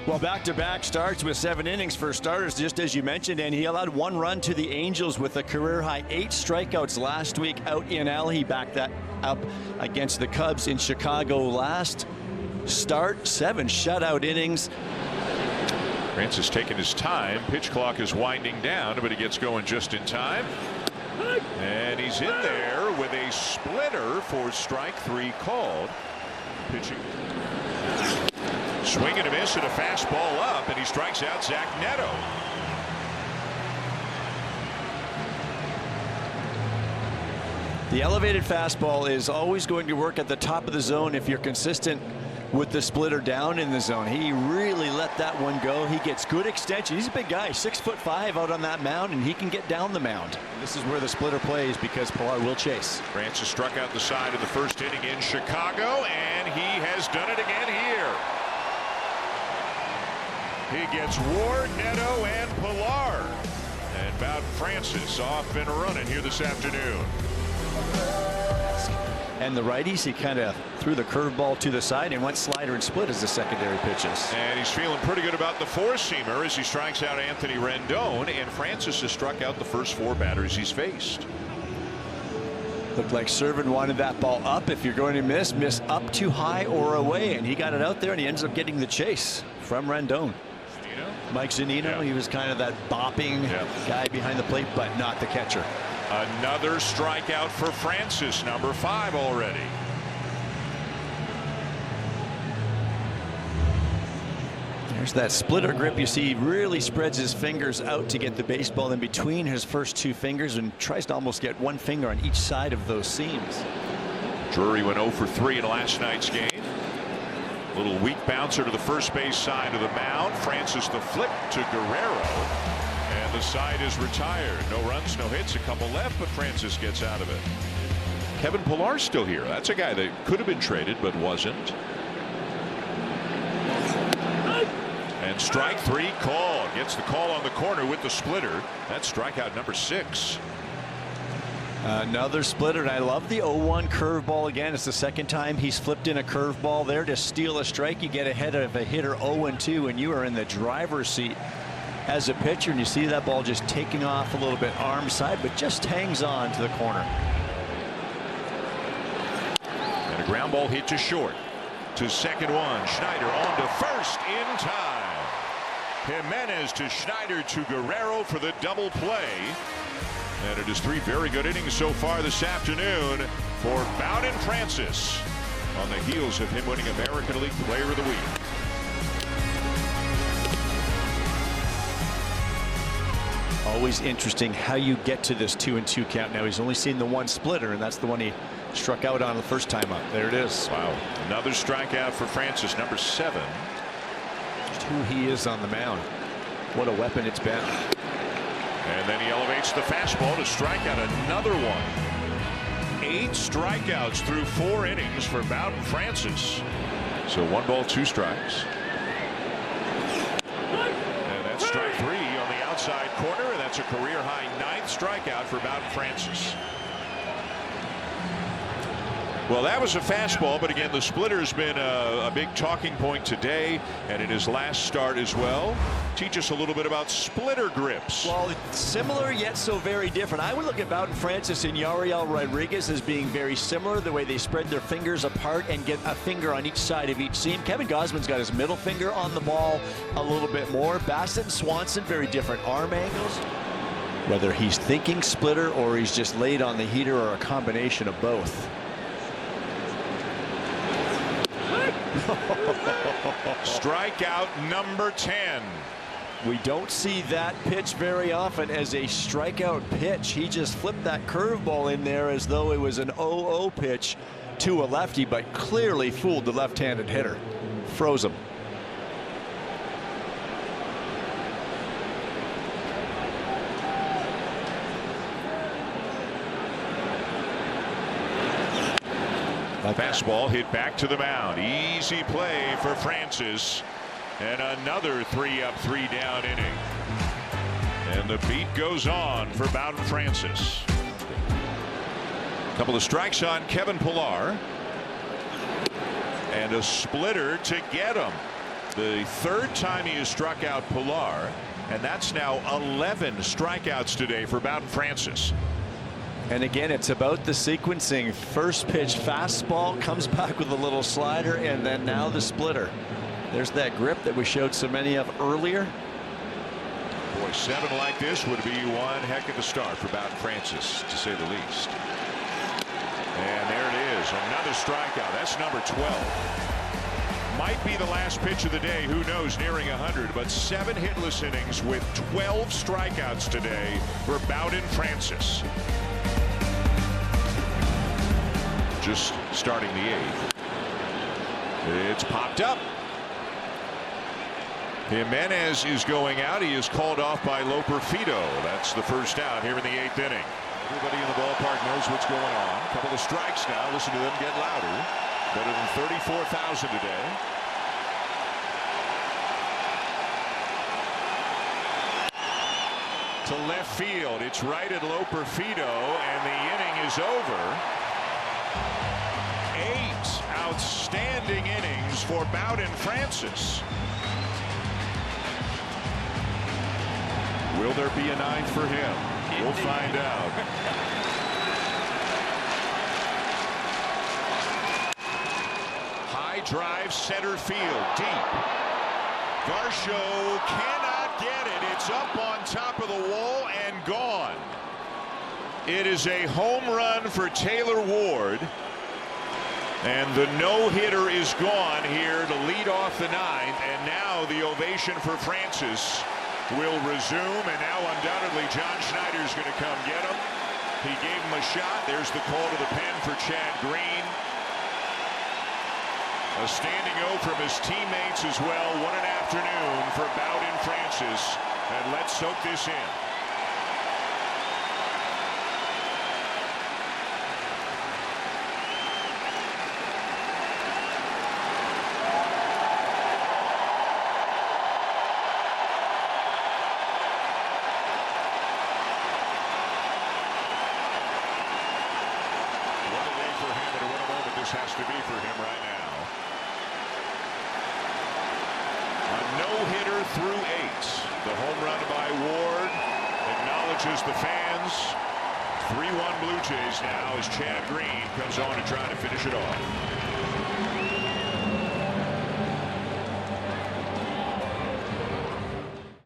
Well, back-to-back starts with 7 innings for starters, just as you mentioned, and he allowed 1 run to the Angels with a career-high 8 strikeouts last week out in L. He backed that up against the Cubs in Chicago last start. 7 shutout innings. Francis taking his time. Pitch clock is winding down, but he gets going just in time. And he's in there with a splitter for strike 3 called. Pitching. Swing and a miss and a fastball up, and he strikes out Zach Neto. The elevated fastball is always going to work at the top of the zone if you're consistent with the splitter down in the zone. He really let that one go. He gets good extension. He's a big guy, 6'5" out on that mound, and he can get down the mound. This is where the splitter plays because Pilar will chase. Francis struck out the side of the first inning in Chicago, and he has done it again here. He gets Ward, Neto, and Pilar. And Bowden Francis off and running here this afternoon. And the righties, he kind of threw the curveball to the side and went slider and split as the secondary pitches. And he's feeling pretty good about the four-seamer as he strikes out Anthony Rendon, and Francis has struck out the first 4 batters he's faced. Looked like Servin wanted that ball up. If you're going to miss up too high or away, and he got it out there, and he ends up getting the chase from Rendon. Mike Zunino, yeah. He was kind of that bopping guy behind the plate, but not the catcher. Another strikeout for Francis, number 5 already. There's that splitter grip. You see, he really spreads his fingers out to get the baseball in between his first 2 fingers and tries to almost get 1 finger on each side of those seams. Drury went 0 for 3 in last night's game. Little weak bouncer to the first base side of the mound. Francis the flip to Guerrero. And the side is retired. No runs, no hits, a couple left, but Francis gets out of it. Kevin Pillar's still here. That's a guy that could have been traded, but wasn't. And strike 3 called. Gets the call on the corner with the splitter. That's strikeout number 6. Another splitter, and I love the 0-1 curveball again. It's the second time he's flipped in a curveball there to steal a strike. You get ahead of a hitter 0-2, and you are in the driver's seat as a pitcher, and you see that ball just taking off a little bit arm side, but just hangs on to the corner. And a ground ball hit to short. To second one. Schneider on to first in time. Jimenez to Schneider to Guerrero for the double play. And it is 3 very good innings so far this afternoon for Bowden Francis on the heels of him winning American League Player of the Week. Always interesting how you get to this 2-2 count. Now he's only seen the 1 splitter, and that's the one he struck out on the first time up. There it is. Wow. Another strikeout for Francis, number 7. Just who he is on the mound. What a weapon it's been. And then he elevates the fastball to strike out another one. 8 strikeouts through 4 innings for Bowden Francis. So 1 ball, 2 strikes. And that's strike 3 on the outside corner, and that's a career high 9th strikeout for Bowden Francis. Well, that was a fastball, but again, the splitter has been a big talking point today, and in his last start as well. Teach us a little bit about splitter grips. Well, similar yet so very different. I would look at Bowden Francis and Yariel Rodriguez as being very similar, the way they spread their fingers apart and get a finger on each side of each seam. Kevin Gausman's got his middle finger on the ball a little bit more. Bassett and Swanson, very different arm angles. Whether he's thinking splitter or he's just laid on the heater or a combination of both. Strikeout number 10. We don't see that pitch very often as a strikeout pitch. He just flipped that curveball in there as though it was an 0-0 pitch to a lefty, but clearly fooled the left-handed hitter. Froze him. Fastball hit back to the mound. Easy play for Francis. And another 3-up, 3-down inning. And the beat goes on for Bowden Francis. Couple of strikes on Kevin Pilar. And a splitter to get him. The third time he has struck out Pilar, and that's now 11 strikeouts today for Bowden Francis. And again, it's about the sequencing. First pitch fastball, comes back with a little slider, and then now the splitter. There's that grip that we showed so many of earlier. Boy, 7 like this would be one heck of a start for Bowden Francis, to say the least. And there it is, another strikeout. That's number 12. Might be the last pitch of the day, who knows, nearing 100, but 7 hitless innings with 12 strikeouts today for Bowden Francis. Just starting the 8th. It's popped up. Jimenez is going out. He is called off by Loperfido. That's the first out here in the 8th inning. Everybody in the ballpark knows what's going on. A couple of strikes now. Listen to them get louder. Better than 34,000 today. To left field. It's right at Loperfido, and the inning is over. 8 outstanding innings for Bowden Francis. Will there be a 9th for him? We'll find out. High drive, center field, deep. Garcho cannot get it. It's up on top of the wall and gone. It is a home run for Taylor Ward. And the no-hitter is gone here to lead off the 9th. And now the ovation for Francis will resume, and now undoubtedly John Schneider's going to come get him. He gave him a shot. There's the call to the pen for Chad Green. A standing O from his teammates as well. What an afternoon for Bowden Francis, and let's soak this in. Has to be for him right now. A no-hitter through 8. The home run by Ward acknowledges the fans. 3-1 Blue Jays now as Chad Green comes on to try to finish it off.